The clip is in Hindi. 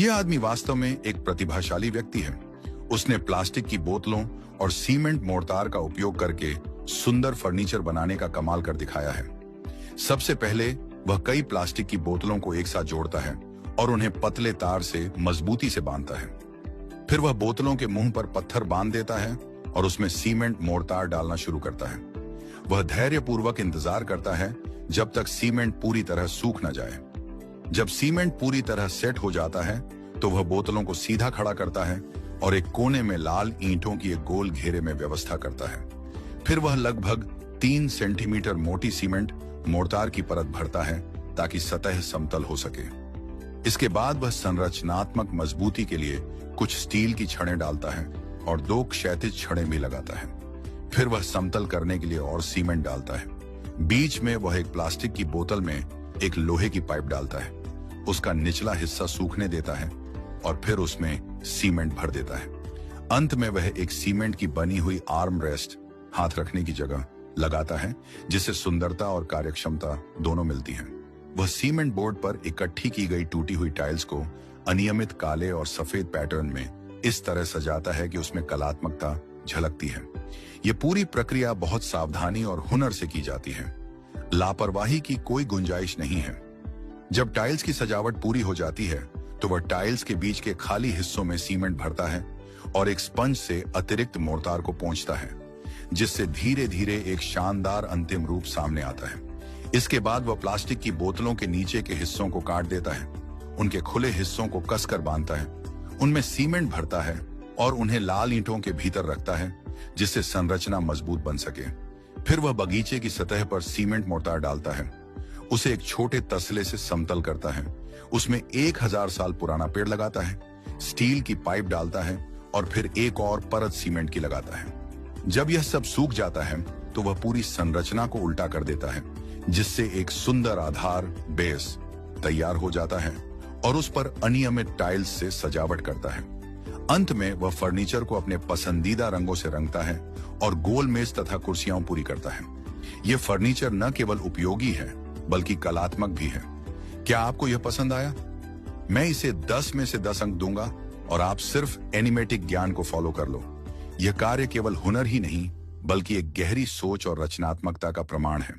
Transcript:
यह आदमी वास्तव में एक प्रतिभाशाली व्यक्ति है। उसने प्लास्टिक की बोतलों और सीमेंट मोर्टार का उपयोग करके सुंदर फर्नीचर बनाने का कमाल कर दिखाया है। सबसे पहले वह कई प्लास्टिक की बोतलों को एक साथ जोड़ता है और उन्हें पतले तार से मजबूती से बांधता है। फिर वह बोतलों के मुंह पर पत्थर बांध देता है और उसमें सीमेंट मोर्टार डालना शुरू करता है। वह धैर्यपूर्वक इंतजार करता है जब तक सीमेंट पूरी तरह सूख न जाए। जब सीमेंट पूरी तरह सेट हो जाता है तो वह बोतलों को सीधा खड़ा करता है और एक कोने में लाल ईंटों की एक गोल घेरे में व्यवस्था करता है। फिर वह लगभग 3 सेंटीमीटर मोटी सीमेंट मोर्टार की परत भरता है ताकि सतह समतल हो सके। इसके बाद वह संरचनात्मक मजबूती के लिए कुछ स्टील की छड़ें डालता है और 2 क्षैतिज छड़ें भी लगाता है। फिर वह समतल करने के लिए और सीमेंट डालता है। बीच में वह एक प्लास्टिक की बोतल में एक लोहे की पाइप डालता है, उसका निचला हिस्सा सूखने देता है और फिर उसमें सीमेंट भर देता है। अंत में वह एक सीमेंट की बनी हुई आर्म रेस्ट, हाथ रखने की जगह, लगाता है जिससे सुंदरता और कार्यक्षमता दोनों मिलती हैं। वह सीमेंट बोर्ड पर इकट्ठी की गई टूटी हुई टाइल्स को अनियमित काले और सफेद पैटर्न में इस तरह सजाता है कि उसमें कलात्मकता झलकती है। यह पूरी प्रक्रिया बहुत सावधानी और हुनर से की जाती है। लापरवाही की कोई गुंजाइश नहीं है। जब टाइल्स की सजावट पूरी हो जाती है तो वह टाइल्स के बीच के खाली हिस्सों में सीमेंट भरता है और एक स्पंज से अतिरिक्त मोर्टार को पोंछता है, जिससे धीरे धीरे एक शानदार अंतिम रूप सामने आता है। इसके बाद वह प्लास्टिक की बोतलों के नीचे के हिस्सों को काट देता है, उनके खुले हिस्सों को कसकर बांधता है, उनमें सीमेंट भरता है और उन्हें लाल ईंटों के भीतर रखता है जिससे संरचना मजबूत बन सके। फिर वह बगीचे की सतह पर सीमेंट मोर्टार डालता है, उसे एक छोटे तसले से समतल करता है, उसमें 1000 साल पुराना पेड़ लगाता है, स्टील की पाइप डालता है और फिर एक और परत सीमेंट की लगाता है। जब यह सब सूख जाता है तो वह पूरी संरचना को उल्टा कर देता है, जिससे एक सुंदर आधार बेस तैयार हो जाता है और उस पर अनियमित टाइल्स से सजावट करता है। अंत में वह फर्नीचर को अपने पसंदीदा रंगों से रंगता है और गोल मेज तथा कुर्सियां पूरी करता है। यह फर्नीचर न केवल उपयोगी है बल्कि कलात्मक भी है। क्या आपको यह पसंद आया? मैं इसे 10 में से 10 अंक दूंगा और आप सिर्फ एनिमेटिक ज्ञान को फॉलो कर लो। यह कार्य केवल हुनर ही नहीं बल्कि एक गहरी सोच और रचनात्मकता का प्रमाण है।